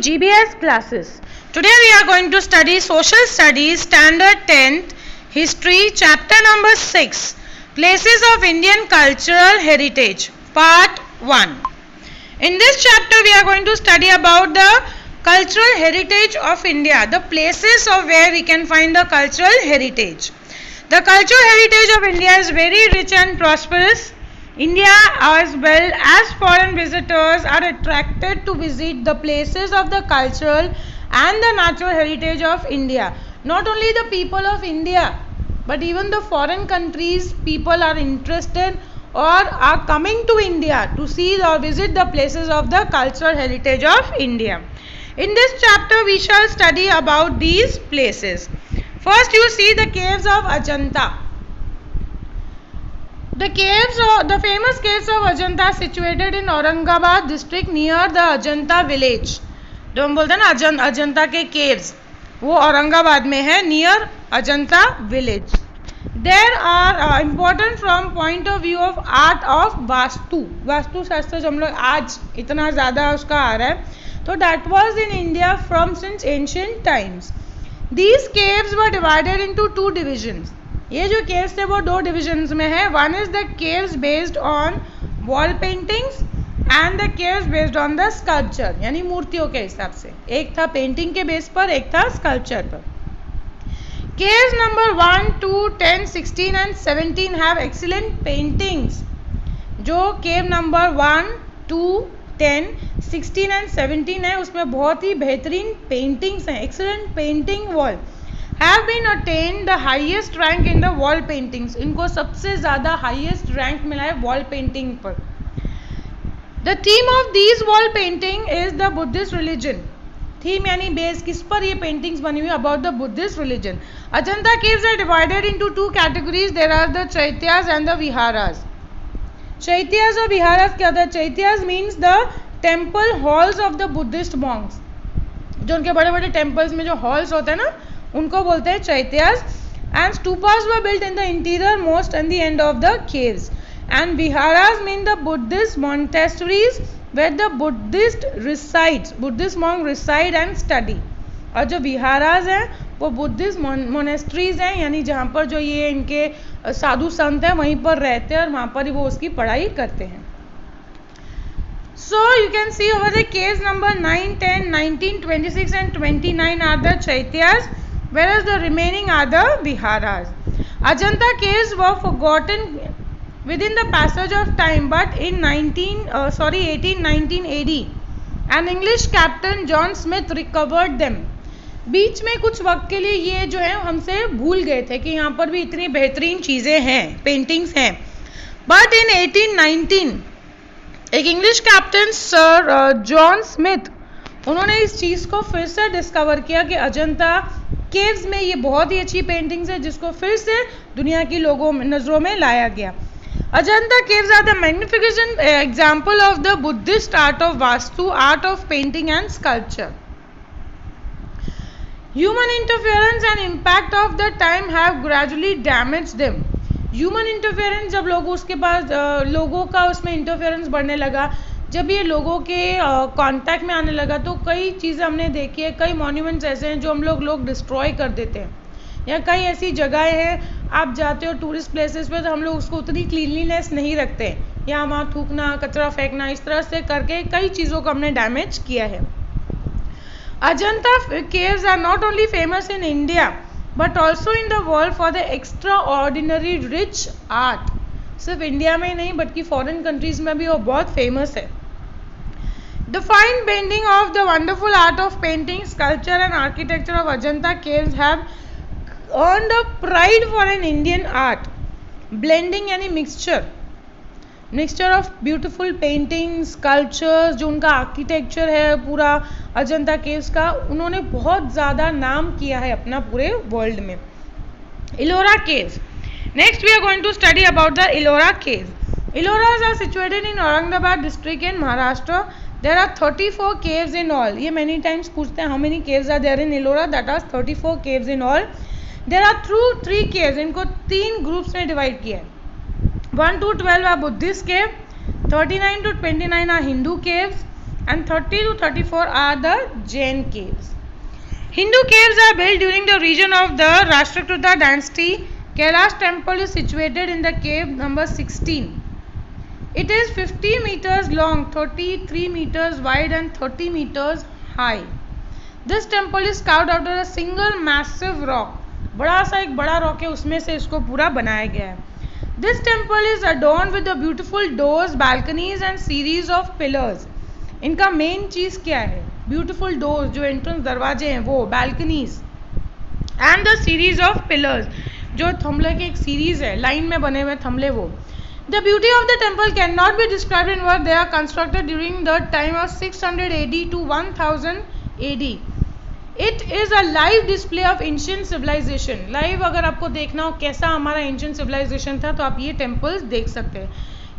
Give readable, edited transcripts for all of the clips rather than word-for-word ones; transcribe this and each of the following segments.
GBS classes. Today we are going to study Social Studies Standard 10th History Chapter number 6 Places of Indian Cultural Heritage Part 1. In this chapter we are going to study about the cultural heritage of India, the places of where we can find the cultural heritage. The cultural heritage of India is very rich and prosperous. India as well as foreign visitors are attracted to visit the places of the cultural and the natural heritage of India. Not only the people of India but even the foreign countries people are interested or are coming to India to see or visit the places of the cultural heritage of India. In this chapter we shall study about these places. First you see the caves of Ajanta. The famous caves of Ajanta situated in Aurangabad district near the Ajanta village. जो हम बोलते हैं ना अजंता के caves, वो औरंगाबाद में है near Ajanta village. There are important from point of view of art of vastu शास्त्र जो हम लोग आज इतना ज़्यादा उसका आ रहा है, तो that was in India from since ancient times. These caves were divided into two divisions. ये जो caves थे वो दो divisions में है. One is the caves based on wall paintings and the caves based on the sculpture, यानी मूर्तियों के हिसाब से. एक था painting के base पर, एक था sculpture पर. Caves number 1, 2, 10, 16 and 17 have excellent paintings. जो cave number 1, 2, 10, 16 and 17 है उसमें बहुत ही बेहतरीन paintings हैं. Excellent painting wall have been attained the highest rank in the wall paintings. इनको सबसे ज़्यादा highest rank मिला है wall painting पर. The theme of these wall painting is the Buddhist religion. Theme यानी base किस पर ये paintings बनी हुई about the Buddhist religion. Ajanta caves are divided into two categories. There are the Chaityas and the Viharas. Chaityas और Viharas क्या होता है? Chaityas means the temple halls of the Buddhist monks. जो उनके बड़े बड़े temples में जो halls होते हैं ना उनको बोलते हैं Chaityas. And stupas were built in the interior most and the end of the caves. And Viharas mean the Buddhist monasteries where the Buddhist monk reside and study. और जो Viharas हैं वो Buddhist monasteries हैं, यानी जहाँ पर जो ये इनके साधु संत हैं वहीं पर रहते हैं और वहाँ पर ही वो उसकी पढ़ाई करते हैं. So you can see over the caves number 9, 10, 19, 26 and 29 are the Chaityas, whereas the remaining are the Viharas. Ajanta caves were forgotten within the passage of time, but in 1819 AD, an English captain John Smith recovered them. बीच में कुछ वक्त के लिए ये जो है हमसे भूल गए थे कि यहाँ पर भी इतनी बेहतरीन चीज़ें हैं, पेंटिंग्स हैं. But in 1819 एक English captain sir John Smith उन्होंने इस चीज़ को फिर से डिस्कवर किया कि अजंता केव्स में ये बहुत ही अच्छी पेंटिंग्स है जिसको फिर से दुनिया की लोगों नज़रों में लाया गया. Ajanta caves are the magnificent example of the Buddhist art of Vastu, art of painting and sculpture. Human interference and impact of the time have gradually damaged them. Human interference जब लोग उसके पास लोगों का उसमें interference बढ़ने लगा, जब ये लोगों के कांटेक्ट में आने लगा तो कई चीज़ें हमने देखी है, कई मॉन्यूमेंट्स ऐसे हैं जो हम लोग डिस्ट्रॉय कर देते हैं. या कई ऐसी जगहें हैं आप जाते हो टूरिस्ट प्लेसेस पे तो हम लोग उसको उतनी क्लीनलीनेस नहीं रखते हैं, या वहाँ थूकना कचरा फेंकना इस तरह से करके कई चीज़ों को हमने डैमेज किया है. Ajanta caves are not only famous in India but also in the world for the extraordinary rich art. सिर्फ इंडिया में ही नहीं बल्कि फॉरेन कंट्रीज में भी वो बहुत फेमस है. The fine painting of the wonderful art of painting, sculpture and architecture of Ajanta caves have earned a pride for an Indian art. Blending यानी mixture of beautiful paintings, sculptures, जो उनका architecture है पूरा Ajanta caves का, उन्होंने बहुत ज़्यादा नाम किया है अपना पूरे वर्ल्ड में. Ellora caves. Next we are going to study about the Ellora caves. Elloras are situated in Aurangabad district in Maharashtra. There are 34 caves in all. ये many times पूछते हैं how many caves are there in Ellora? That are 34 caves in all. There are three caves. इनको 3 groups में divide किया है. 1 to 12 are Buddhist cave, 39 to 29 are Hindu caves and 30 to 34 are the Jain caves. Hindu caves are built during the region of the Rashtrakuta dynasty. Kailash temple is situated in the cave number 16. It is 50 meters long, 33 meters wide and 30 meters high. This temple is carved out of a single massive rock. बड़ा सा एक बड़ा rock है, उसमें से इसको पूरा बनाया गया है. This temple is adorned with the beautiful doors, balconies and series of pillars. इनका मेन चीज़ क्या है? ब्यूटीफुल डोर्स, जो एंट्रेंस दरवाजे हैं वो, balconies and the series of pillars, जो थमले की एक सीरीज है, लाइन में बने हुए थमले वो. The beauty of the temple cannot be described in words. They are constructed during the time of 600 AD to 1000 AD. It is a live display of ancient civilization. Live अगर आपको देखना हो कैसा हमारा ancient civilization था, तो आप ये temples देख सकते हैं.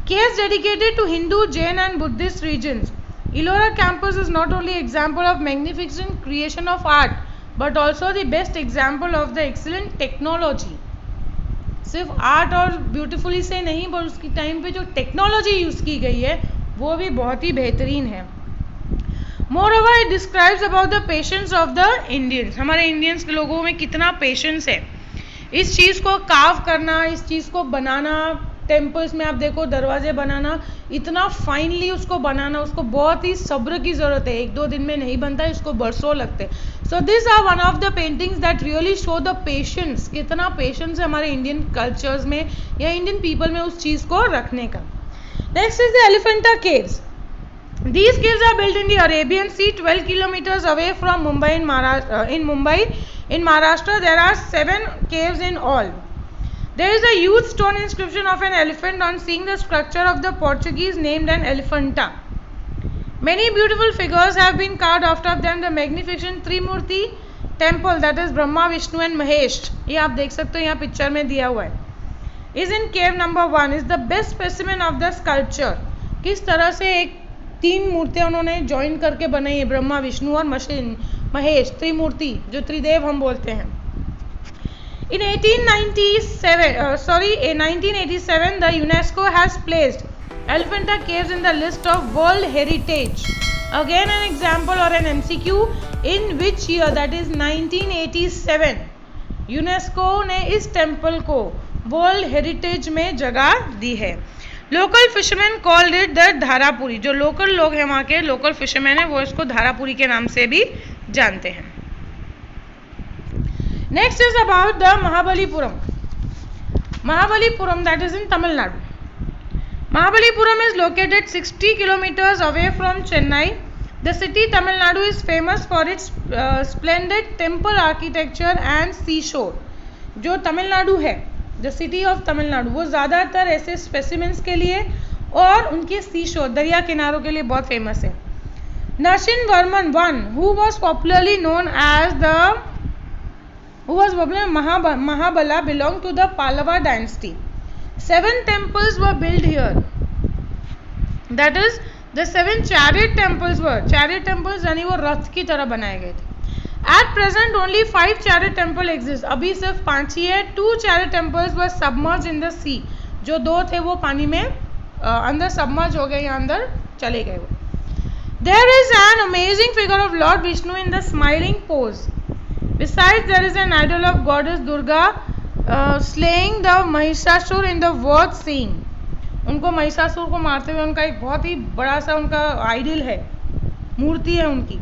Caves dedicated to Hindu, Jain and Buddhist regions. Ellora campus is not only example of magnificent creation of art, but also the best example of the excellent technology. सिर्फ art और beautifully से नहीं, पर उसकी time पे जो technology use की गई है वो भी बहुत ही बेहतरीन है. Moreover, it describes about the patience of the Indians. हमारे इंडियंस के लोगों में कितना पेशेंस है इस चीज़ को कार्व करना, इस चीज़ को बनाना. टेम्पल्स में आप देखो दरवाजे बनाना, इतना फाइनली उसको बनाना, उसको बहुत ही सब्र की ज़रूरत है. 1-2 दिन में नहीं बनता, इसको बरसों लगते. So this are one of the paintings that really show the patience. कितना पेशेंस है हमारे इंडियन कल्चर्स में या इंडियन पीपल में उस चीज़ को रखने का. Next is the Elephanta caves. These caves are built in the Arabian Sea, 12 kilometers away from Mumbai in Mumbai. In Maharashtra, there are 7 caves in all. There is a huge stone inscription of an elephant on seeing the structure of the Portuguese named an Elephanta. Many beautiful figures have been carved after them. The magnificent Trimurti temple, that is Brahma, Vishnu and Mahesh, ये आप देख सकते हो, यहाँ picture में दिया हुआ है, is in cave number 1, is the best specimen of the sculpture. किस तरह से एक 3 मूर्तियाँ उन्होंने ज्वाइन करके बनाई है, ब्रह्मा, विष्णु और महेश, त्रिमूर्ति, जो त्रिदेव हम बोलते हैं. In 1987, the UNESCO has placed Elephanta Caves in the list of World Heritage. Again an example or an MCQ. In which year? That is 1987. UNESCO ने इस टेम्पल को वर्ल्ड हेरिटेज में जगह दी है. Local fisherman called it the Dharapuri. जो local लोग हैं वहाँ के लोकल फिशरमैन है वो इसको धारापुरी के नाम से भी जानते हैं. Next is about the Mahabalipuram. Mahabalipuram that is in Tamil Nadu. Mahabalipuram is located 60 kilometers away from Chennai. The city Tamil Nadu is famous for its splendid temple architecture and seashore. जो तमिलनाडु है, the city of तमिलनाडु, वो ज़्यादातर ऐसे स्पेसिमेंट्स के लिए और उनके seashore, दरिया किनारों के लिए बहुत फेमस है. Narsingvarman I, who was popularly known as Mahabala, belonged to the Pallava dynasty. 7 temples were built here. That is, the 7 chariot temples were. Chariot temples यानी वो रथ की तरह बनाए गए थे. At present, only 5 chariot temple exist. अभी सिर्फ 5 ही है. 2 chariot temples were submerged in the sea. जो 2 थे वो पानी में अंदर सबमर्ज हो गए या अंदर चले गए वो. There is an amazing figure of Lord Vishnu in the smiling pose. Besides, there is an idol of goddess Durga slaying the Mahishasur in the worth scene. उनको महिषासुर को मारते हुए उनका एक बहुत ही बड़ा सा उनका आइडल है, मूर्ति है उनकी,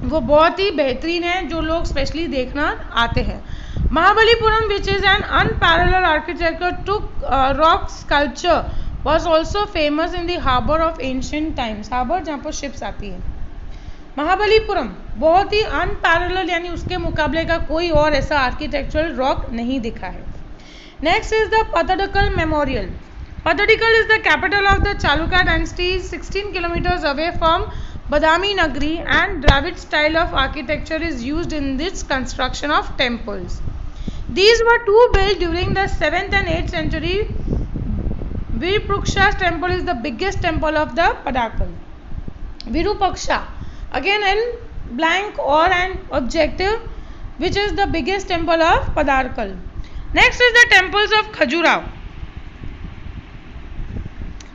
वो बहुत ही बेहतरीन है, जो लोग स्पेशली देखना आते हैं. Mahabalipuram which is an unparallel architecture took rock sculpture was also famous in the harbour of ancient times. Harbour जहाँ पर शिप्स आती है. महाबलीपुरम बहुत ही अनपैरेलल यानी उसके मुकाबले का कोई और ऐसा आर्किटेक्चरल रॉक नहीं दिखा है. Next is the Pattadakal memorial. Patadikal is the capital of the Chalukya dynasty, 16 kilometers away from Badami Nagri, and Dravid style of architecture is used in this construction of temples. These were 2 built during the 7th and 8th century. Virupaksha's temple is the biggest temple of the Padakal. Virupaksha, again in blank or an objective, which is the biggest temple of Padarkal. Next is the temples of Khajuraho.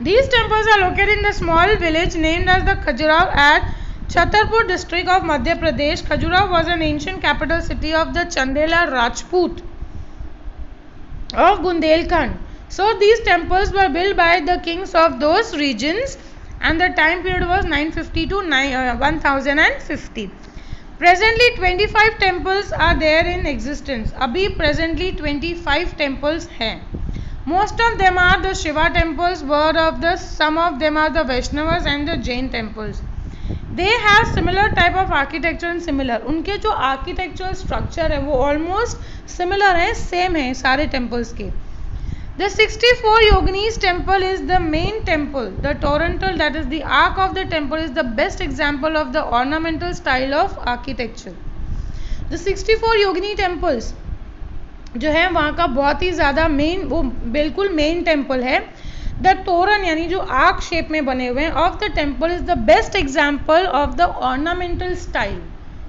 These temples are located in the small village named as the Khajuraho at Chhatarpur district of Madhya Pradesh. Khajuraho was an ancient capital city of the Chandela Rajput of Bundelkhand. So these temples were built by the kings of those regions, and the time period was 950 to 1050. Presently 25 temples are there in existence. अभी presently 25 temples हैं. Most of them are the Shiva temples, some of them are the Vaishnavas and the Jain temples. They have similar type of architecture and similar. उनके जो architectural structure है वो almost similar है, same है सारे temples के. The 64 Yoginis temple is the main temple. The Torontal, that is the arc of the temple, is the best example of the ornamental style of architecture. The 64 Yogini temples जो है वहाँ का बहुत ही ज़्यादा main, वो बिल्कुल main temple है. The तोरन यानी जो आर्क शेप में बने हुए हैं of the temple is the best example of the ornamental style.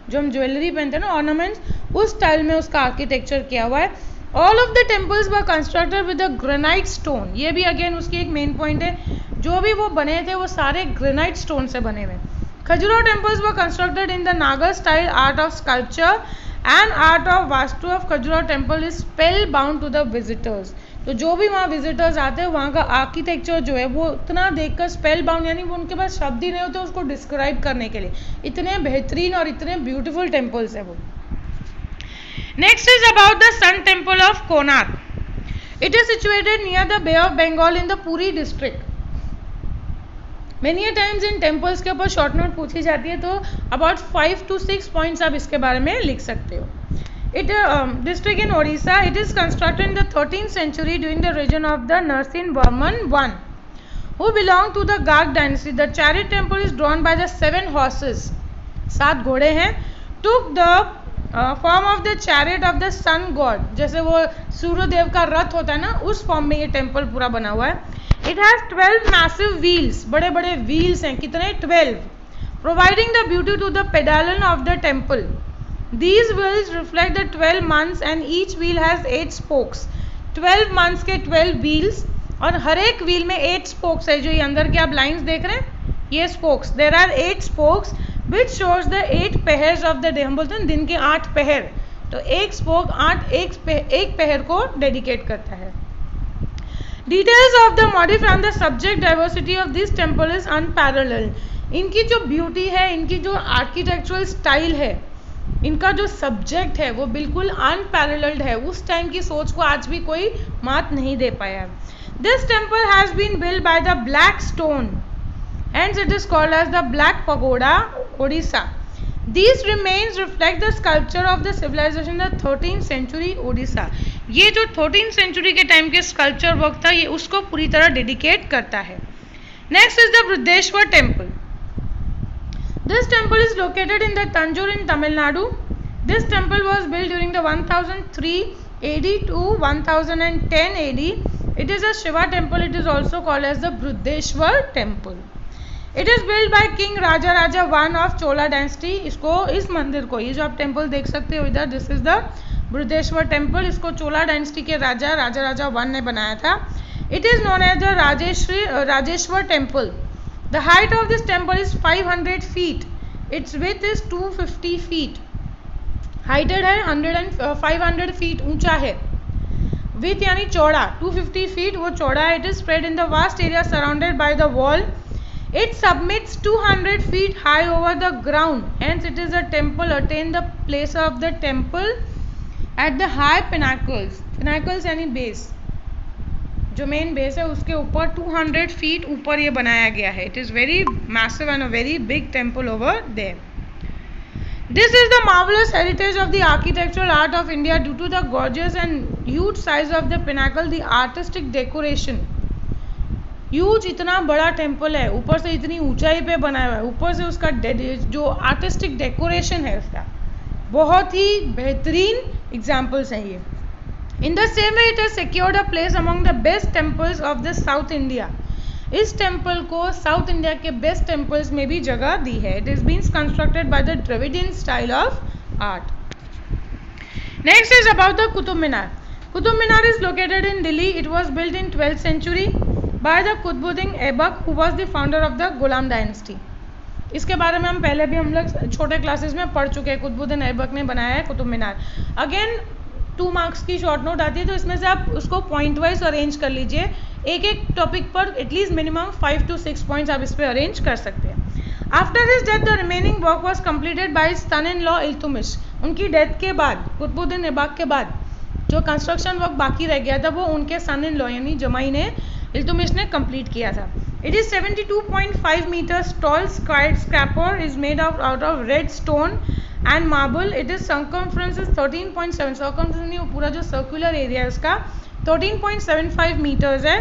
जो हम ज्वेलरी पहनते हैं ना ऑर्नामेंट्स, उस स्टाइल में उसका आर्किटेक्चर किया हुआ है. All of the temples were constructed with the granite stone. ये भी अगेन उसकी एक मेन पॉइंट है, जो भी वो बने थे वो सारे ग्रेनाइट स्टोन से बने हुए. Khajuraho temples were constructed in the Nagara style art of sculpture and art of vastu of Khajuraho temple is spellbound to the visitors. तो जो भी वहाँ विजिटर्स आते हैं वहाँ का आर्किटेक्चर जो है वो इतना देखकर स्पेल बाउंड, यानी वो उनके पास शब्द ही नहीं होते उसको डिस्क्राइब करने के लिए. इतने बेहतरीन और इतने ब्यूटीफुल टेम्पल्स है वो. Next is about the sun temple of Konark. It is situated near the bay of Bengal in the Puri district. Many times in temples के ऊपर शॉर्ट नोट पूछी जाती है, तो अबाउट 5 to 6 पॉइंट्स आप इसके बारे में लिख सकते हो. District in Odisha. It is constructed in the 13th century during the reign of the Narasimhavarman I, who belonged to the Garg dynasty. The chariot temple is drawn by the 7 horses. 7 घोड़े हैं. Took the form of the chariot of the sun god. जैसे वो सूर्यदेव का रथ होता है ना, उस form में ये टेम्पल पूरा बना हुआ है. It has 12 massive wheels. बड़े बड़े व्हील्स हैं. कितने? 12. Providing the beauty to the pedalon of the temple. These wheels reflect the 12 months and each wheel has 8 spokes. 12 months के 12 wheels और हर एक wheel में 8 spokes है. जो ये अंदर के आप lines देख रहे हैं, ये spokes. There are 8 spokes which shows the 8 पहर्स of the day. हम बोलते हैं दिन के 8 पहर, तो एक स्पोक एक पहर को डेडिकेट करता है. Details of the motif and the subject diversity of this temple is unparalleled. इनकी जो ब्यूटी है, इनकी जो आर्किटेक्चरल स्टाइल है, इनका जो सब्जेक्ट है वो बिल्कुल अनपैरेलल्ड है. उस टाइम की सोच को आज भी कोई मात नहीं दे पाया. This temple has been build by the black stone and it is called as the black pagoda Odisha. These remains reflect the sculpture of the civilization of the 13th century Odisha. ये जो 13th century के time के sculpture work था, ये उसको पूरी तरह डेडिकेट करता है. Next is the Brihadeeswara temple. This temple is located in the Tanjore in Tamil Nadu. This temple was built during the 1003 AD to 1010 AD. It is a Shiva temple. It is also called as the Brideshwar temple. It is built by King Raja Raja I of Chola dynasty. इसको इस मंदिर को, ये जो आप temple देख सकते हो इधर, this is the Brihadeeswara temple. इसको चोला डायनेस्टी के राजा राजा I ने बनाया था. It is known as the Rajeshwar temple. The height of this temple is 500 feet. Its width is 250 feet. Heighted है 500 feet ऊंचा है. Width यानी चौड़ा 250 feet, वो चौड़ा है. It is spread in the vast area surrounded by the wall. It submits 200 feet high over the ground. Hence it is a temple attain the place of the temple at the high pinnacles. Pinnacles यानी base, जो main base है उसके ऊपर 200 feet ऊपर ये बनाया गया है. It is very massive and a very big temple over there. This is the marvellous heritage of the architectural art of India due to the gorgeous and huge size of the pinnacle, the artistic decoration. Huge, इतना बड़ा temple है, ऊपर से इतनी ऊंचाई पे बनाया हुआ है, ऊपर से उसका जो आर्टिस्टिक डेकोरेशन है उसका बहुत ही बेहतरीन एग्जाम्पल्स हैं ये. In the same way, it has secured a place among the best temples of the South India. इस टेम्पल को साउथ इंडिया के बेस्ट टेम्पल्स में भी जगह दी है. It is being constructed by the Dravidian style of art. Next is about the Qutub Minar. Qutub Minar is located in Delhi. It was built in 12th century. By the Qutbuddin Aibak who was the founder of the Ghulam dynasty. इसके बारे में हम पहले भी हम लोग छोटे classes में पढ़ चुके हैं। कुतुबुद्दीन ऐबक ने बनाया है कुतुब मीनार। अगेन 2 मार्क्स की शॉर्ट नोट आती है, तो इसमें से आप उसको पॉइंट वाइज अरेंज कर लीजिए। एक एक टॉपिक पर एटलीस्ट मिनिमम 5 to 6 पॉइंट्स आप इस पर अरेंज कर सकते हैं। After his death the remaining work was completed by son in law Iltutmish. उनकी डेथ के बाद, कुतुबुद्दीन ऐबक के बाद जो कंस्ट्रक्शन वर्क बाकी रह गया था वो उनके सन इन लॉ यानी जमाई ने, इल्तुमिश ने कंप्लीट किया था। It is 72.5 meters tall. Skyscraper is made out of red stone and marble. It is circumference is 13.7. Circumference नहीं, वो पूरा जो circular area है उसका 13.75 meters है.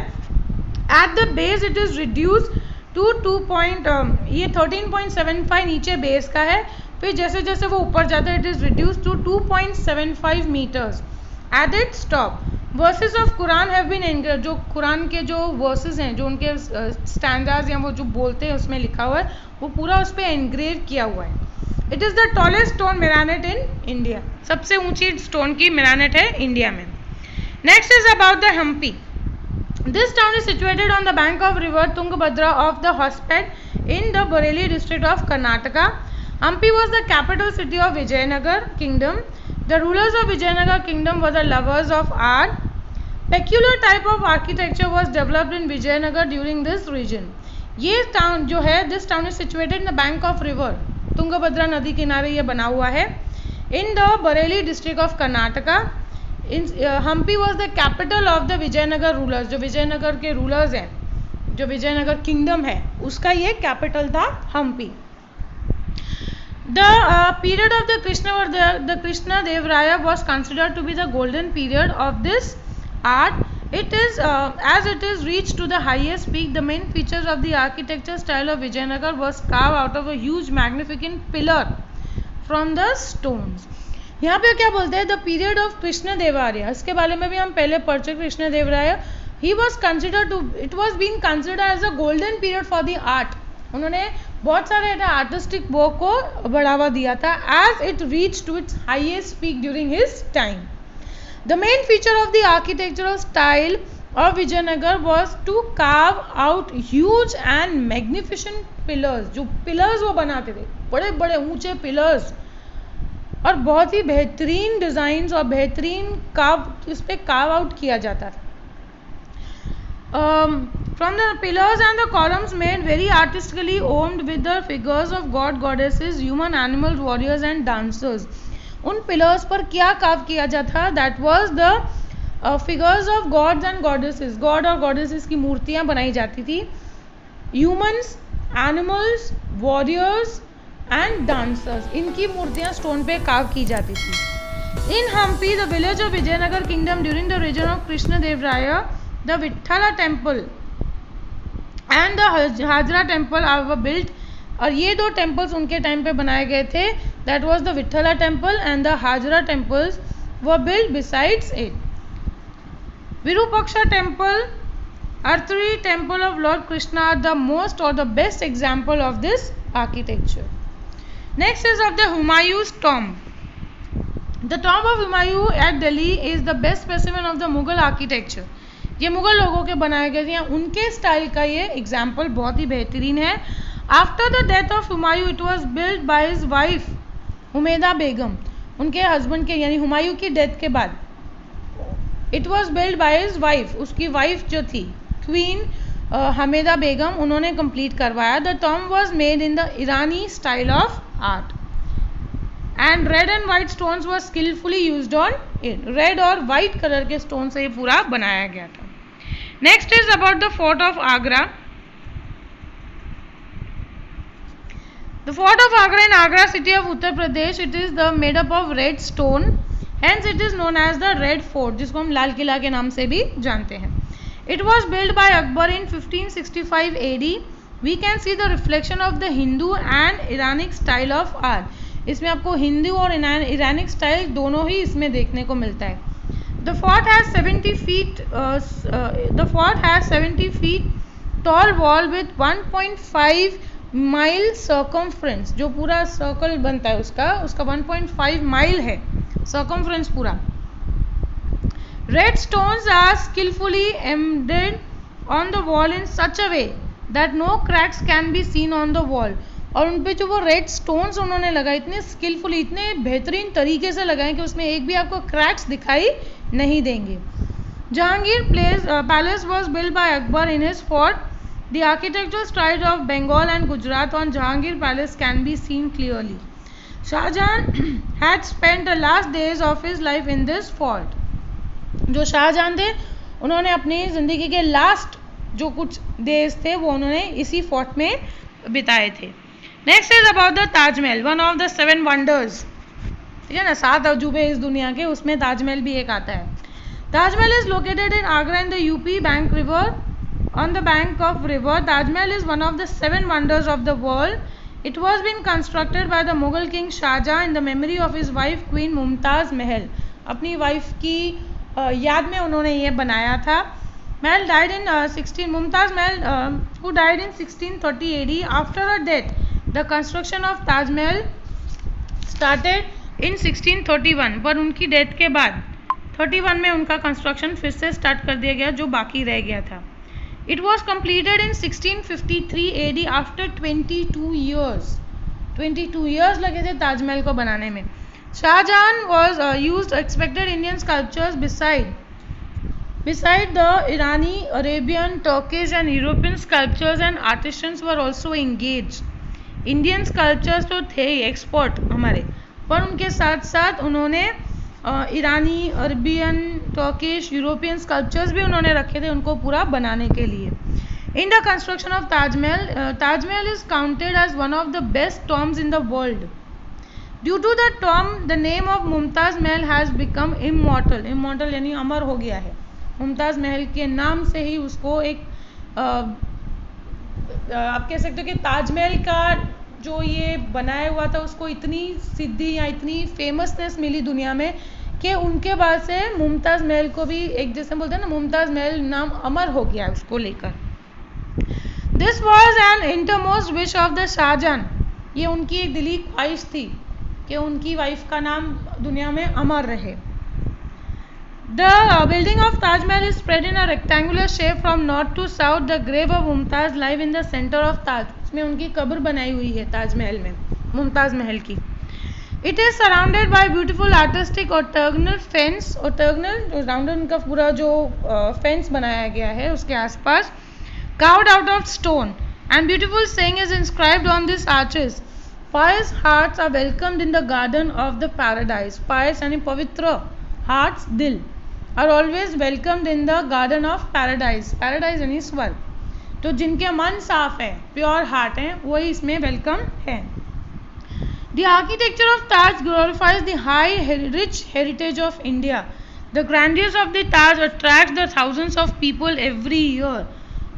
At the base it is reduced to ये 13.75 नीचे बेस का है, फिर जैसे जैसे वो ऊपर जाता है it is reduced to 2.75 meters. At its top verses of Quran have been engraved. जो कुरान के जो वर्सेस हैं, जो उनके स्टैंडर्ड्स या वो जो बोलते हैं उसमें लिखा हुआ है, वो पूरा उस पर एनग्रेव किया हुआ है। It is the tallest stone minaret in India. सबसे ऊंची स्टोन की मिरानेट है इंडिया में। Next is about the Hampi. This town is situated on the bank of river Tungabhadra of the Hospet in the Bellary district of Karnataka. Hampi was the capital city of Vijayanagara kingdom. The rulers of Vijayanagar kingdom were the lovers of art. Peculiar type of architecture was developed in Vijayanagar during this region. ये town जो है, this town is situated in the bank of river. Tungabhadra नदी किनारे ये बना हुआ है. In the Bareilly district of Karnataka. Hampi was the capital of the Vijayanagar rulers. जो विजयनगर के रूलर्स हैं, जो विजयनगर किंगडम है, उसका ये कैपिटल था Hampi. The period of the Krishna Dev Raya was considered to be the golden period of this art. It is as it is reached to the highest peak. The main features of the architecture style of Vijayanagar was carved out of a huge magnificent pillar from the stones. यहाँ पे क्या बोलते हैं, the period of Krishna Dev Raya, इसके बारे में भी हम पहले पढ़ चुके. कृष्ण देव राय, he was considered to, it was being considered as a golden period for the art. उन्होंने बहुत सारे आर्टिस्टिक वर्क को बढ़ावा दिया था. As it reach to its highest peak during his time. The main feature of the architectural style of Vijayanagar was to carve out huge and magnificent pillars. जो pillars वो बनाते थे, बड़े बड़े ऊंचे पिलर्स, और बहुत ही बेहतरीन डिजाइन और बेहतरीन कार्व इस पे कार्व आउट किया जाता था. From the pillars and the columns made very artistically owned with the figures of god, goddesses, human, animals, warriors and dancers. उन pillars पर क्या कार्व किया जाता था? That was the figures of gods and goddesses. God और goddesses की मूर्तियाँ बनाई जाती थी. Humans, animals, warriors and dancers, इनकी मूर्तियाँ स्टोन पे कार्व की जाती थी. In Hampi, the village of Vijayanagar kingdom during the reign of Krishna Dev Raya, the Vithala temple and the Hajra temple were built. और ये दो टेम्पल्स उनके टाइम पे बनाए गए थे. That was the Vitthala temple and the Hazara temples were built besides it. Virupaksha temple, अर्थरी temple of lord Krishna are the most और the best example of this architecture. Next is of the Humayun's tomb. The tomb of Humayun at Delhi is the best specimen of the Mughal architecture. ये मुगल लोगों के बनाए गए थे, उनके style का ये एग्जाम्पल बहुत ही बेहतरीन है. After the death of Humayun it was build by his wife Humaida Begum. उनके हस्बैंड के यानी हुमायूं की डेथ के बाद it was build by his wife, उसकी वाइफ जो थी क्वीन हमेदा बेगम, उन्होंने कंप्लीट करवाया. The tomb was made in the Irani style of art and red and white stones were skilfully used on it. Red और वाइट कलर के stone से ये पूरा बनाया गया था. Next is about the fort of Agra. The fort of Agra in Agra city of Uttar Pradesh, it is the made up of red stone, hence it is known as the Red Fort, जिसको हम लाल किला के नाम से भी जानते हैं. It was built by Akbar in 1565 AD. We can see the reflection of the Hindu and Iranic style of art. इसमें आपको हिंदू और ईरानिक स्टाइल दोनों ही इसमें देखने को मिलता है. The fort has 70 feet. The fort has 70 feet tall wall with 1.5 mile circumference. जो पूरा सर्कल बनता है उसका 1.5 माइल है सर्कमफ्रेंस पूरा. Red stones are skilfully embedded on the wall in such a way that no cracks can be seen on the wall. और उन पे जो वो रेड स्टोन्स उन्होंने लगाए इतने स्किलफुली, इतने बेहतरीन तरीके से लगाए कि उसमें एक भी आपको क्रैक्स दिखाई नहीं देंगे। Jahangir palace was build by Akbar in his fort. The architectural style of Bengal and Gujarat on Jahangir palace can be seen clearly. Shahjahan had spent the last days of his life in this fort. जो शाहजहां थे उन्होंने अपनी ज़िंदगी के लास्ट जो कुछ डेज थे वो उन्होंने इसी फोर्ट में बिताए थे। Next is about the Taj Mahal, one of the 7 wonders. ठीक है ना, 7 अजूबे इस दुनिया के, उसमें ताजमहल भी एक आता है। Taj Mahal is located in Agra in the UP bank river, on the bank of river. Taj Mahal is one of the 7 wonders of the world. It was been constructed by the Mughal king Shahjahan in the memory of his wife queen Mumtaz Mahal. अपनी wife की याद में उन्होंने ये बनाया था। महल died in 16 Mumtaz Mahal who died in 1630 AD. After her death, the construction of Taj Mahal started in 1631. पर उनकी डेथ के बाद 31 में उनका कंस्ट्रक्शन फिर से स्टार्ट कर दिया गया जो बाकी रह गया था। It was completed in 1653 AD after 22 years. 22 years लगे थे ताजमहल को बनाने में। Shahjahan was used expected Indian sculptures beside the Irani, Arabian, Turkish and European sculptures and artisans were also engaged. Indian sculptures तो थे ही एक्सपर्ट हमारे, पर उनके साथ साथ उन्होंने ईरानी, अरबियन, टर्किश, यूरोपियन स्कल्पचर्स भी उन्होंने रखे थे उनको पूरा बनाने के लिए। In the construction of Taj Mahal, Taj Mahal is counted as one of the best tombs in the world. Due to the tomb the name of Mumtaz Mahal has become immortal. Immortal यानी अमर हो गया है। मुमताज़ महल के नाम से ही उसको एक आप कह सकते हो कि ताजमहल का जो ये बनाया हुआ था उसको इतनी सिद्धि या इतनी फेमसनेस मिली दुनिया में कि उनके बाद से मुमताज़ महल को भी एक जैसे बोलते हैं ना मुमताज़ महल नाम अमर हो गया है उसको लेकर। This was an innermost wish of the Shahjahan. ये उनकी एक दिली ख्वाहिश थी कि उनकी वाइफ का नाम दुनिया में अमर रहे। The building of Taj Mahal is spread in a rectangular shape from north to south. The grave of Mumtaz lies in the center of Taj. इसमें उनकी कब्र बनाई हुई है ताज महल में, मुमताज़ महल की। It is surrounded by beautiful artistic octagonal fence. octagonal round उनका पूरा जो फेंस बनाया गया है उसके आसपास, carved out of stone, and beautiful saying is inscribed on these arches. Pious hearts are welcomed in the garden of the paradise. Pious यानी पवित्र, hearts दिल, are always welcomed in the garden of paradise. paradise यानी स्वर्ग। तो जिनके मन साफ है, प्योर हार्ट है, वही इसमें वेलकम है। The architecture of Taj glorifies the high rich heritage of India. The grandeur of the Taj attracts the thousands of people every year.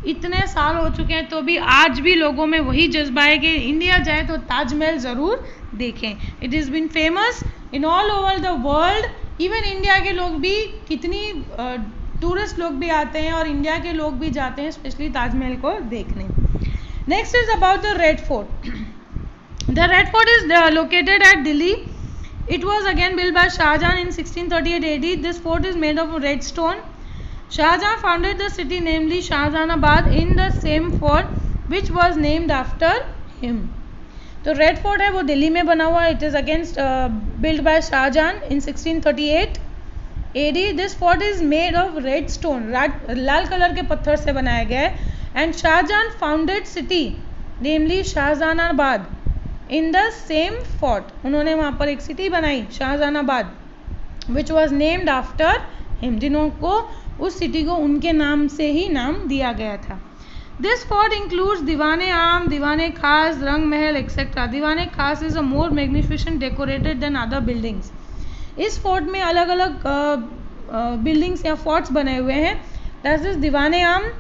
इतने साल हो चुके हैं तो भी आज भी लोगों में वही जज्बा है कि इंडिया जाए तो ताजमहल ज़रूर देखें। It is been famous in all over the world. Even India के लोग भी, कितनी टूरिस्ट लोग भी आते हैं और इंडिया के लोग भी जाते हैं स्पेशली ताजमहल को देखने। Next is about the red fort. The red fort is located at Delhi. It was again build by Shahjahan in 1638 AD. This fort is made of red stone. Shahjahan founded the city namely Shahjahanabad in the same fort which was named after him. तो red fort है वो दिल्ली में बना हुआ। It is against build by Shahjahan in 1638 AD. This fort is made of red stone, लाल colour के पत्थर से बनाया गया है। And Shahjahan founded city namely Shahjahanabad in the same fort. उन्होंने वहाँ पर एक सिटी बनाई Shahjahanabad which was named after him, जिन्हों को उस सिटी को उनके नाम से ही नाम दिया गया था। दिस फोर्ट इंक्लूड्स दीवाने आम, दीवाने खास, रंग महल etcetera. Diwane Khas is a more magnificent decorated than other buildings. इस फोर्ट में अलग अलग बिल्डिंग्स या फोर्ट्स बने हुए हैं। दैट इज दीवाने आम,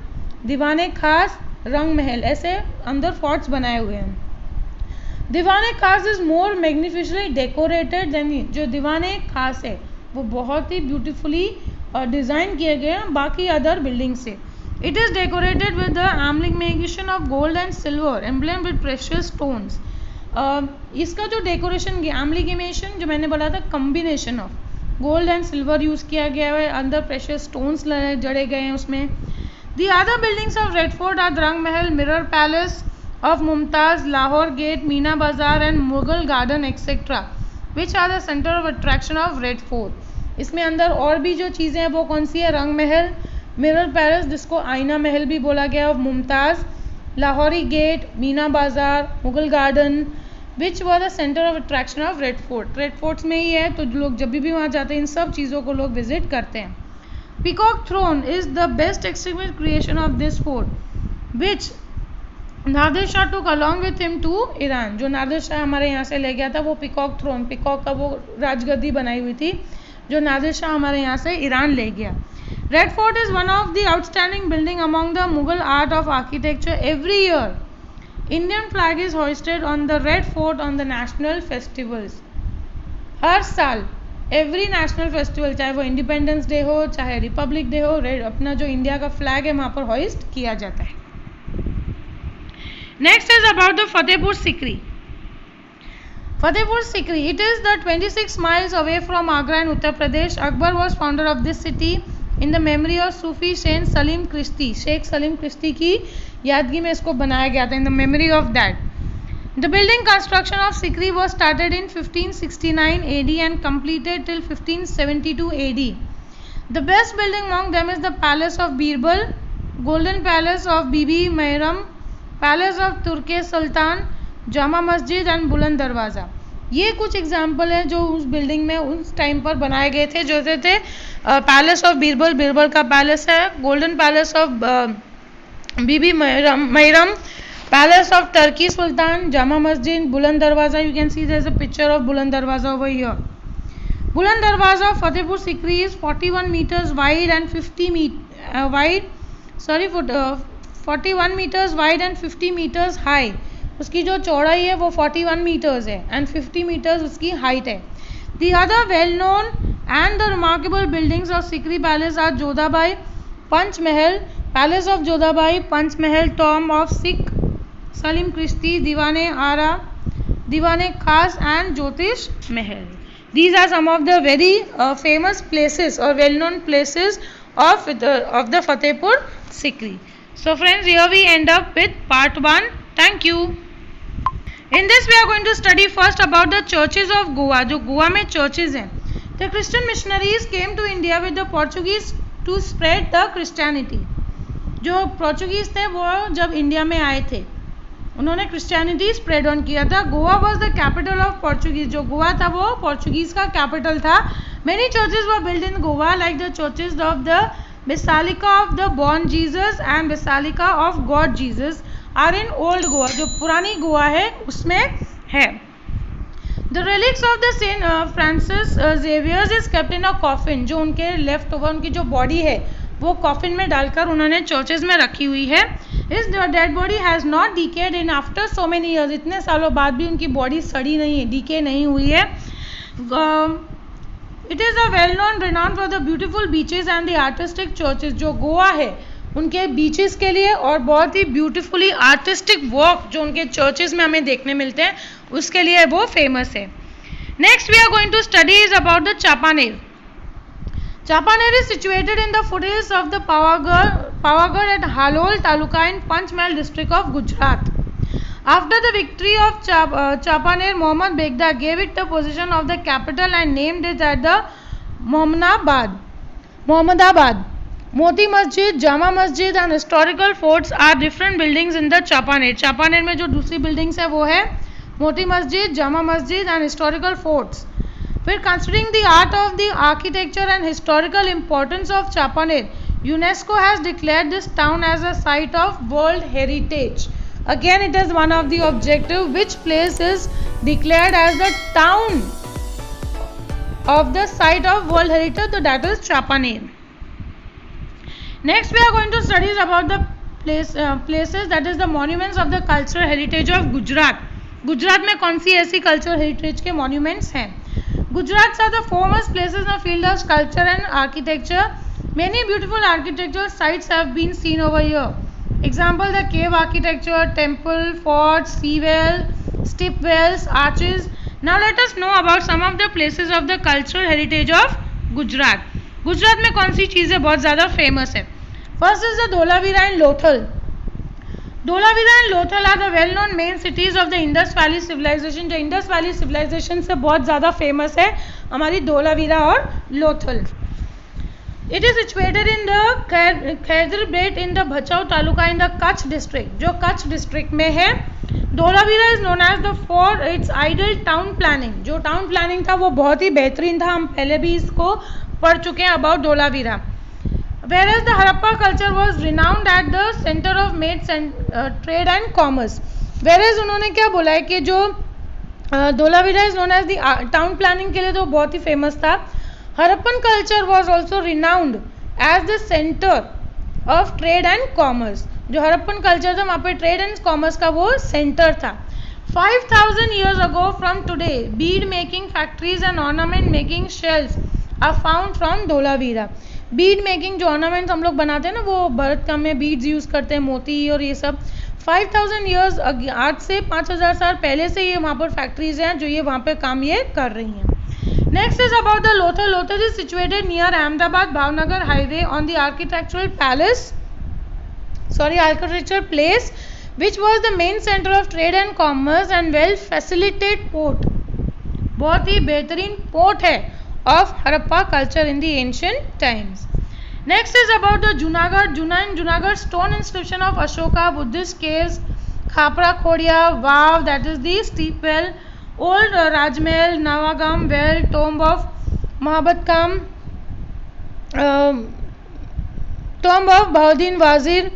दीवाने खास, रंग महल, ऐसे अंदर फोर्ट्स बनाए हुए हैं। Diwane Khas is more magnificently decorated than, जो दीवाने खास है वो बहुत ही ब्यूटीफुली डिज़ाइन किए गए हैं बाकी अदर बिल्डिंग से। It is decorated with the embellishment of gold and silver emblem with precious stones. इसका जो डेकोरेशन एम्ब्लेमेशन जो मैंने बोला था, combination of gold and silver use किया गया है, अंदर प्रेशियस स्टोन्स जड़े गए हैं उसमें। The other buildings of Red Fort are Drang Mahal, Mirror Palace of Mumtaz, Lahore Gate, Meena Bazaar and Mughal Garden etc. which are the center of attraction of Red Fort. इसमें अंदर और भी जो चीज़ें हैं वो कौन सी है? रंग महल, मिरर पैलेस जिसको आईना महल भी बोला गया, ऑफ मुमताज़, लाहौरी गेट, मीना बाज़ार, Mughal garden which were the centre of attraction of red fort. Red forts में ही है तो लोग जब भी वहाँ जाते हैं इन सब चीज़ों को लोग विजिट करते हैं. Peacock throne is the best extinguished creation of this fort which Nadir Shah took along with him to Iran. जो नादिर शाह हमारे यहाँ से ले गया था वो पीकॉक थ्रोन, पीकॉक का वो राजगद्दी बनाई हुई थी जो नादिर शाह हमारे यहाँ से ईरान ले गया. Red fort is one of the outstanding building among the Mughal art of architecture. Every year Indian flag is hoisted on the red Fort on the national festivals. हर साल एवरी नेशनल फेस्टिवल, चाहे वो independence day हो चाहे Republic day हो, red अपना जो India का फ्लैग है वहाँ पर होइस्ट किया जाता है. Next is about the Fatehpur Sikri. Fatehpur Sikri, it is the 26 miles away from Agra in Uttar Pradesh. Akbar was founder of this city in the memory of Sufi Sheikh Salim Chishti. Sheikh Salim Chishti की यादगी में इसको बनाया गया था, in the memory of that. The building construction of Sikri was started in 1569 AD and completed till 1572 AD. The best building among them is the Palace of Birbal, Golden Palace of Bibi Mehram, Palace of Turke Sultan, Jama Masjid and बुलंद दरवाज़ा. ये कुछ example हैं जो उस building में उस time पर बनाए गए थे. जो थे पैलेस ऑफ बीरबल, बीरबल का पैलेस है, golden palace of Bibi Maryam, palace of Turki Sultan, Jama Masjid, Buland Darwaza. You can see there is a picture of Buland Darwaza over here. Buland Darwaza of Fatehpur Sikri is 41 metres wide and 41 metres wide and 50 metres high. उसकी जो चौड़ाई है वो 41 मीटर्स है एंड 50 मीटर्स उसकी height है. The other well known and the remarkable buildings of Sikri palace are Jodhabai, Panch Mahal, palace of Jodhabai, Panch Mahal, tomb of Sheikh Salim Chishti, Diwane Aam, दीवाने खास एंड ज्योतिष महल. These are some of the very famous places or well known places of the Fatehpur Sikri. So friends, here we end up with part 1. Thank you. In this we are going to study first about the churches of Goa. जो गोवा में churches हैं. The Christian missionaries came to India with the Portuguese to spread the Christianity. जो Portuguese थे वो जब India में आए थे उन्होंने क्रिश्चियनिटी स्प्रेड ऑन किया था. Goa was the capital of Portuguese. जो गोवा था वो पोर्चुगीज का कैपिटल था. Many churches were build in Goa like the churches of the basilica of the born Jesus and basilica of god Jesus are in old Goa. जो पुरानी गोवा है उसमें है. The relics of the saint Francis Xavier's is kept in a coffin. जो उनके left over उनकी जो body है वो कॉफिन में डालकर उन्होंने चर्चेज में रखी हुई है. इस dead body has not decade in after so many years. इतने सालों बाद भी उनकी बॉडी सड़ी नहीं है, डीके नहीं हुई है. It is a well known renowned for the beautiful beaches and the artistic churches. जो गोवा है उनके बीचेस के लिए और बहुत ही ब्यूटीफुली आर्टिस्टिक वर्क जो उनके चर्चेज में हमें देखने मिलते हैं उसके लिए वो फेमस है. Next we are going to study is about the Champaner. Chapaner is situated in the foothills of the Pavagadh at Halol Taluka in Panchmahal district of Gujarat. After the victory of Chapaner, Muhammad Begda gave it the position of the capital and named it at the Mohammadabad. Moti Masjid, Jama Masjid and historical forts are different buildings in the Chapaner. Chapaner में जो दूसरी buildings है वो है Moti Masjid, Jama Masjid and historical forts. We're considering the art of the architecture and historical importance of Chapaner. UNESCO has declared this town as a site of World Heritage. Again, it is one of the objective. Which place is declared as the town of the site of World Heritage? So that is Chapaner. Next, we are going to study about the places that is the monuments of the cultural heritage of Gujarat. Gujarat में कौन सी ऐसी cultural heritage के monuments हैं? Gujarat are the foremost places in the field of sculpture and architecture. Many beautiful architectural sites have been seen over here. Example, the cave architecture, temple, forts, sea well, steep wells, arches. Now let us know about some of the places of the cultural heritage of Gujarat. Gujarat में कौन सी चीज़ें बहुत ज़्यादा famous है? First is the Dholavira and Lothal. Dholavira and Lothal are the well-known main cities of the Indus Valley Civilization. जो Indus Valley Civilization से बहुत ज़्यादा फेमस है हमारी धोलावीरा और Lothal. It is situated in the Khyber belt in the Bhachau taluka in the Kutch district, जो Kutch district में है. Dholavira is known as the for its ideal town planning. जो town planning था वो बहुत ही बेहतरीन था, हम पहले भी इसको पढ़ चुके हैं about Dholavira. Whereas the Harappa culture was renowned at the center of maid trade and commerce. Whereas उन्होंने क्या बोला है कि जो Dholavira is known as the town planning के लिए तो बहुत ही फेमस था. Harappan culture was also renowned as the center of trade and commerce. जो हरप्पन कल्चर था वहाँ पे ट्रेड एंड कॉमर्स का वो सेंटर था. 5000 years ago from today, bead making factories and ornament making shells are found from Dholavira. Bead making जो ornaments हम लोग बनाते हैं ना, वो भरत काम में बीड्स यूज़ करते हैं, मोती और ये सब. 5000 years आज से 5000 साल पहले से ये वहाँ पर फैक्ट्रीज हैं जो ये वहाँ पे काम ये कर रही हैं. Next is about the Lothal. Lothal is situated near Ahmedabad Bhavnagar highway on the architectural place which was the main center of trade and commerce and well facilitated port. बहुत ही बेहतरीन पोर्ट है of Harappa culture in the ancient times. Next is about the Junagadh stone inscription of Ashoka, Buddhist caves, Khapra Khodia, Vav, that is the steep well, old Rajmahal, Navagam well, tomb of Mahabatkam, tomb of Bahauddin Wazir.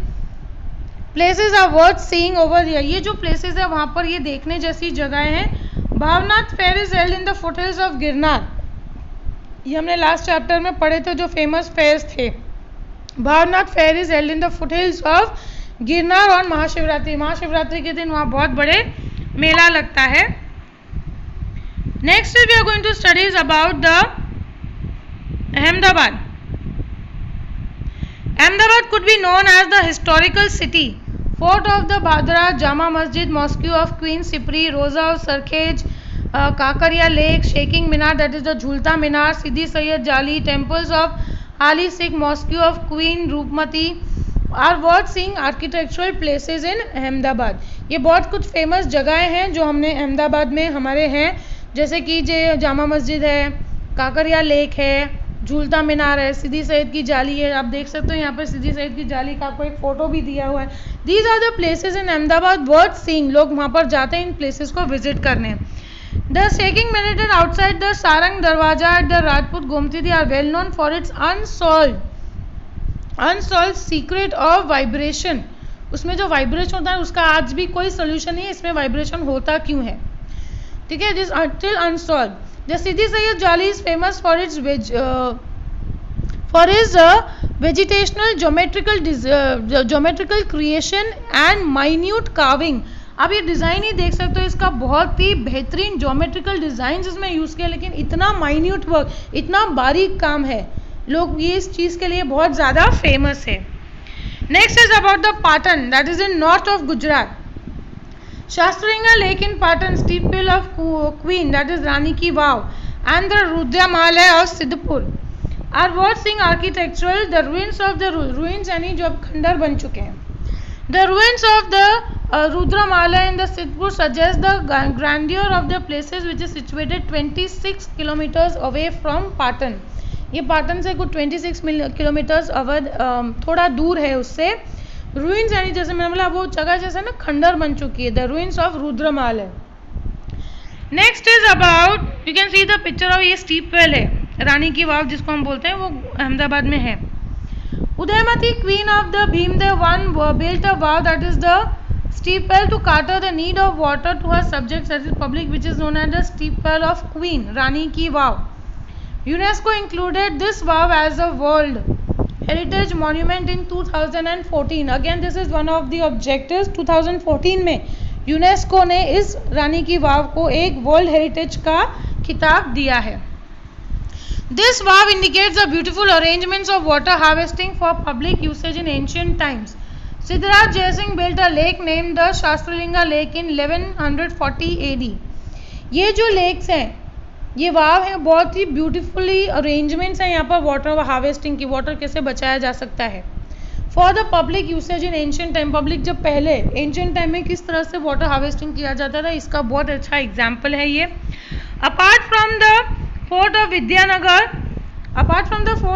Places are worth seeing over here. ये जो places है वहाँ पर ये देखने जैसी जगह हैं. Bhavnath fair is held in the foothills of Girnar. ये हमने लास्ट चैप्टर में पढ़े थे जो फेमस फेयर्स थे. Bhavnath fair is held in the foothills of Girnar और महाशिवरात्रि के दिन वहाँ बहुत बड़े मेला लगता है. Next we are going to studies about the Ahmedabad. Ahmedabad could be known as the historical city. Fort of the Bhadra, Jama Masjid, mosque of queen Sipri, Roza of Sarkhej, Kankaria lake, shaking Minar that is the Jhulta Minar, Sidi Saiyyed Jali, temples of Hali Sikh, mosque of queen Rupmati are worth seeing architectural places in Ahmedabad. ये बहुत कुछ famous जगहें हैं जो हमने अहमदाबाद में हमारे हैं, जैसे कि जामा मस्जिद है, काकरिया लेक है, झूलता मीनार है, सिद्दी सैयद की जाली है. आप देख सकते हो यहाँ पर सिद्दी सैयद की जाली का आपको एक फ़ोटो भी दिया हुआ है. These are the places in Ahmedabad worth seeing. लोग वहाँ पर जाते हैं इन प्लेसेस को विजिट करने. The shaking meditation outside the Sarang Darwaja at the Rajput Gomti are well known for its unsolved secret of vibration. उसमें जो वाइब्रेशन होता है उसका आज भी कोई सोल्यूशन नहीं है, इसमें वाइब्रेशन होता क्यों है. ठीक है, this still unsolved. The Siddhi Sayyad Jali is famous for its vegetational geometrical creation and minute carving. आप ये डिज़ाइन ही देख सकते हो, इसका बहुत ही बेहतरीन ज्योमेट्रिकल डिज़ाइन इसमें यूज़ किया, लेकिन इतना माइन्यूट वर्क, इतना बारीक काम है. लोग ये इस चीज़ के लिए बहुत ज़्यादा फेमस है. Next is about the Patan that is in north of Gujarat. Sahastralinga lake in Patan, step well of queen that is Rani ki Vav and the Rudramalaya of Siddhpur are worth seeing architectural. The ruins of the ruins यानी जो अब खंडर बन चुके हैं. The ruins of the Rudramala in the Siddhpur suggest the grandeur of the places which is situated 26 kilometers away from Patan. ये पाटन से कुछ 26 किलोमीटर्स थोड़ा दूर है उससे. ruins यानी जैसे मैंने बोला वो जगह जैसे ना खंडर बन चुकी है. The ruins of Rudramala. Next is about, you can see the picture of ये steep well है, रानी की वाव जिसको हम बोलते हैं, वो अहमदाबाद में है. Udayamati, queen of the Bhimdev one, built a vow that is the steep well to cater the need of water to her subjects, that is public, which is known as the steep well of Queen Rani ki vow. UNESCO included this vow as a World Heritage Monument in 2014. Again, this is one of the objectives. 2014 में UNESCO ने इस रानी की वाव को एक world heritage का खिताब दिया है. This vow indicates the beautiful arrangements of water harvesting for public usage in ancient times. Siddharth Jaisingh built a lake named the Shastralinga Lake in 1140 AD. ये जो लेक्स हैं, ये वाव हैं, बहुत ही ब्यूटीफुली अरेंजमेंट्स हैं यहाँ पर वाटर हार्वेस्टिंग की. वाटर कैसे बचाया जा सकता है for the public usage in ancient time, public जब पहले एंशियंट टाइम में किस तरह से वाटर हार्वेस्टिंग किया जाता था, इसका बहुत अच्छा एग्जाम्पल है ये। Apart from the fort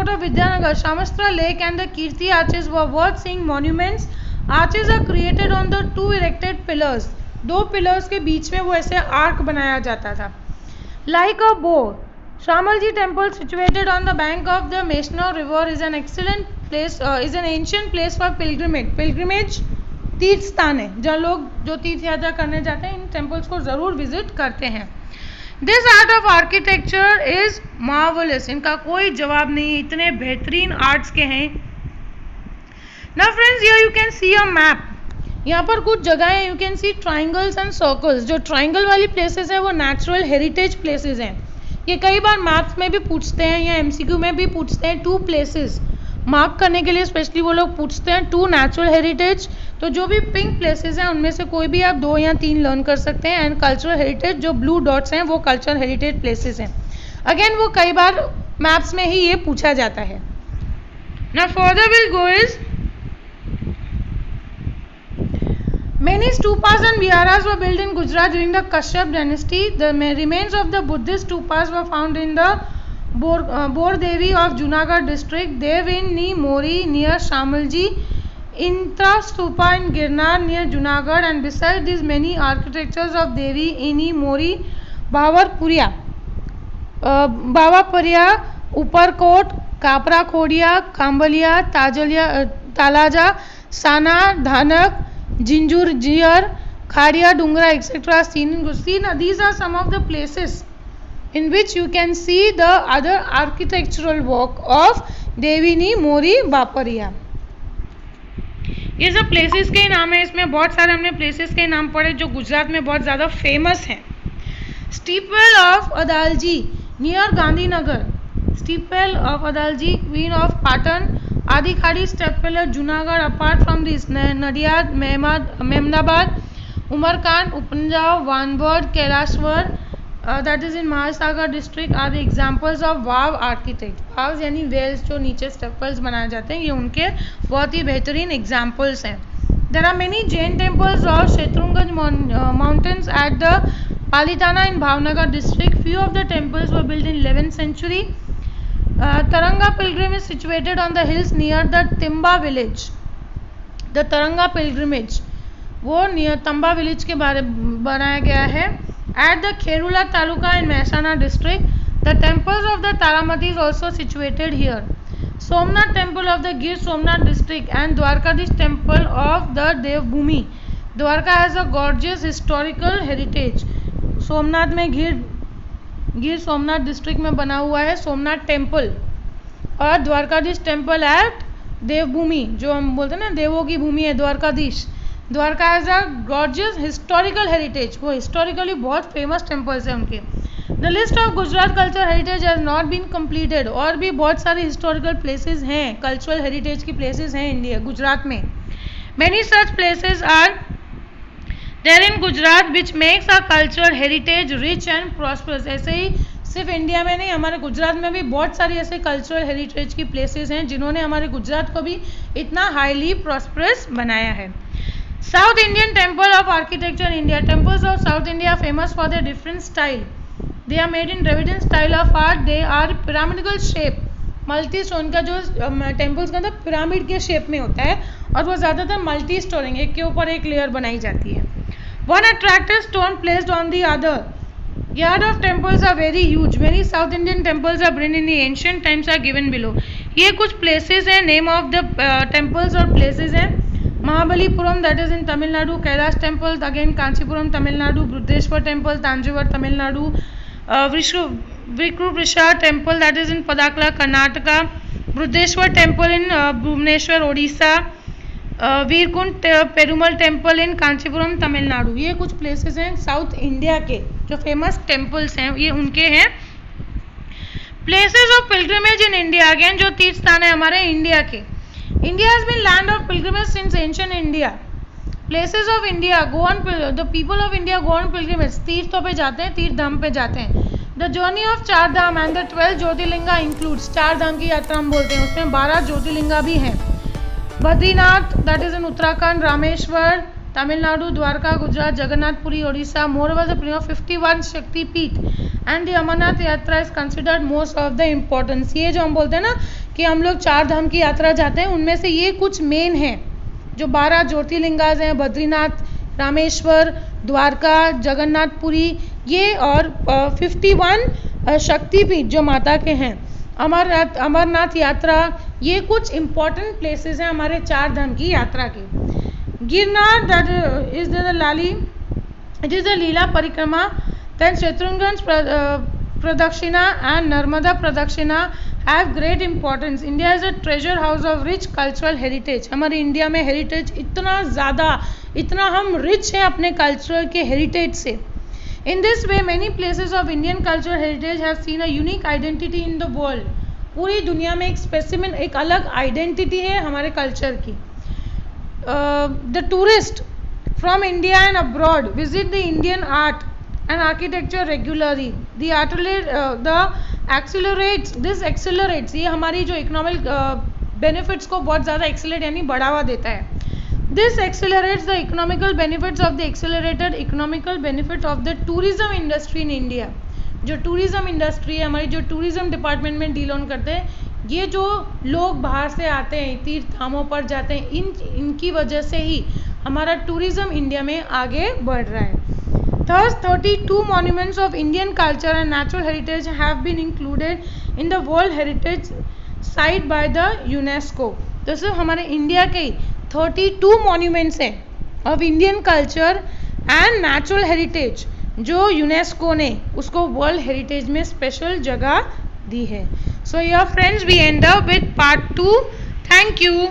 of Vidyanagar, Sharmishtha lake and the Kirti arches were worth seeing monuments. Arches are created on the 2 erected pillars, 2 pillars के बीच में वो ऐसे आर्क बनाया जाता था। लाइक अ बो, Shamalji temple situated on the bank of the Meshnor river is an excellent place, is an ancient place for pilgrimage. Pilgrimage तीर्थ स्थान है जहाँ लोग जो तीर्थ यात्रा करने जाते हैं इन टेम्पल्स को जरूर विजिट करते हैं। This art of architecture is marvellous, इनका कोई जवाब नहीं, इतने बेहतरीन आर्ट्स के हैं। Now friends, here you can C a map, यहाँ पर कुछ जगह है, you can C triangles and circles. जो ट्राइंगल वाली प्लेसेस है वो नेचुरल हेरिटेज प्लेसेस हैं। ये कई बार मैप्स में भी पूछते हैं या एमसीक्यू में भी पूछते हैं, 2 प्लेसेस मार्क करने के लिए स्पेशली वो लोग पूछते हैं 2 नेचुरल हेरिटेज। तो जो भी पिंक प्लेसेस हैं उनमें से कोई भी आप 2 या 3 लर्न कर सकते हैं। एंड कल्चरल हेरिटेज जो ब्लू डॉट्स हैं वो कल्चरल हेरिटेज प्लेसेस हैं। अगेन वो कई बार मैप्स में ही ये पूछा जाता है। Now further will go is many stupas and viharas were built in Gujarat during the Kashyap dynasty. The remains of the Buddhist stupas were found in the Bor Devi of Junagadh district, Devini Mori near Shamalji, Intra stupa in Girnar near Junagadh, and beside these many architectures of Devi Ini Mori, Bavaparia, Uparkot, Kapra Khodia, Kambaliya, Talaja, Sana, Dhanak, Jinjur Jiyar, Khariya Dungra, etc. seen. These are some of the places in which you can see the other architectural work of Devini Mori Bapariya. ये सब places के नाम है, इसमें बहुत सारे हमने places के नाम पढ़े जो गुजरात में बहुत ज़्यादा फेमस हैं। Stepwell of Adalaj near Gandhinagar, stepwell of Adalaj queen of Patan, Adi Khadi Stepwell at Junagadh. Apart from this, Nadiyad, Memnabad, Umarkand, Upanjao, Wanbird, Kailashwar, that is in Mahasagar district, are the examples of vav architect. Vav यानी wells जो नीचे staples बनाए जाते हैं, ये उनके बहुत ही बेहतरीन एग्जाम्पल्स हैं। There are many Jain temples of Shetrunganj mountains at the Palitana in Bhavnagar district. Few of the temples were built in 11th century. Taranga pilgrim is situated on the hills near the Timba village. The Taranga pilgrimage वो near तंबा village के बारे बनाया गया है। At the Kherula taluka in Mehsana district, the temples of the Taramati is also situated here. Somnath temple of the Gir Somnath district and Dwarkadish temple of the Devbhumi. Dwarka has a gorgeous historical heritage. Somnath में Gir Somnath district में बना हुआ है Somnath temple, और Dwarkadhish temple at देवभूमि, जो हम बोलते हैं ना देवों की भूमि है Dwarkadhish. Dwarka has a gorgeous historical heritage, वो हिस्टोरिकली बहुत फेमस टेम्पल्स हैं उनके। The list of Gujarat culture heritage has not been completed, और भी बहुत सारे हिस्टोरिकल प्लेसेस हैं, कल्चरल हेरिटेज की प्लेसेस हैं इंडिया गुजरात में। Many such places are there in Gujarat which makes our cultural heritage rich and prosperous. ऐसे ही सिर्फ इंडिया में नहीं, हमारे गुजरात में भी बहुत सारी ऐसे कल्चरल हेरिटेज की प्लेसेस हैं जिन्होंने हमारे गुजरात को भी इतना हाईली प्रॉस्परस बनाया है। South Indian temple of architecture in India. Temples of south India famous for their different style. They are made in Dravidian style of art. They are pyramidal shape, multi stone का जो temples का था pyramid के shape में होता है, और वो ज़्यादातर मल्टी स्टोरिंग, एक के ऊपर एक लेयर बनाई जाती है। One attractive stone placed on the other. Yard of temples are very huge. Many South Indian temples are built in the ancient times are given below. ये कुछ places हैं, name of the temples और places हैं। Mahabalipuram that is in Tamil Nadu, Kailash temple again Kanchipuram Tamil Nadu, Buddheshwar temple Tanjore Tamil Nadu, Virupaksha temple that is in Padakala Karnataka, Buddheshwar temple in Bhubaneswar Odisha, Vaikunda Perumal temple in Kanchipuram Tamil Nadu. ये कुछ places हैं south India के जो famous temples हैं, ये उनके हैं। Places of pilgrimage in India, again जो तीर्थ स्थान है हमारे इंडिया के। India has been land of pilgrimage since ancient India. Places of India go on, the people of India go on pilgrimage, तीर्थों पे जाते हैं, तीर्थ धाम पे जाते हैं। द जर्नी ऑफ चार धाम एंड द 12 ज्योतिर्लिंगा इंक्लूड्स, चार धाम की यात्रा हम बोलते हैं, उसमें 12 ज्योतिर्लिंगा भी हैं। Badrinath that is in Uttarakhand, Rameshwar Tamil Nadu, Dwarka Gujarat, Jagannathpuri Odisha, moreover the 51 Shakti Peeth and the Amarnath Yatra is considered most of the importance. ये जो हम बोलते हैं ना कि हम लोग 4 धाम की यात्रा जाते हैं, उनमें से ये कुछ मेन हैं जो 12 ज्योतिर्लिंगाज हैं, बद्रीनाथ, रामेश्वर, द्वारका, जगन्नाथपुरी, ये और 51 शक्तिपीठ जो माता के हैं, अमरनाथ यात्रा, ये कुछ इम्पॉर्टेंट प्लेसेस हैं हमारे 4 धाम की यात्रा के। गिरनार दैट इज द लाली, it is the Lila parikrama, then Shatrunjaya pradakshina and Narmada pradakshina have great importance. India is a treasure house of rich cultural heritage. हमारे इंडिया में हेरिटेज इतना ज़्यादा, इतना हम रिच हैं अपने कल्चरल के हेरिटेज से। In this way many places of Indian cultural heritage have seen a unique identity in the world. पूरी दुनिया में एक स्पेसिमेन, एक अलग आइडेंटिटी है हमारे कल्चर की। The tourist from India and abroad visit the Indian art and architecture regularly. The accelerates, this accelerates, ये हमारी जो इकोनॉमिक बेनिफिट्स को बहुत ज़्यादा एक्सेलरेट यानी बढ़ावा देता है। This accelerates the economical benefits of the accelerated economical benefit of the tourism industry in India. जो टूरिज़्म इंडस्ट्री है हमारी, जो टूरिज़्म डिपार्टमेंट में डील ऑन करते हैं, ये जो लोग बाहर से आते हैं, तीर्थ धामों पर जाते हैं, इनकी वजह से ही हमारा टूरिज़्म इंडिया में आगे बढ़ रहा है। Thus, 32 monuments of Indian culture and natural heritage have been included in the World Heritage Site by the UNESCO. तो सिर्फ हमारे इंडिया के 32 monuments हैं of Indian culture and natural heritage जो यूनेस्को ने उसको वर्ल्ड हेरिटेज में स्पेशल जगह दी है। So, your friends, we end up with part 2. Thank you.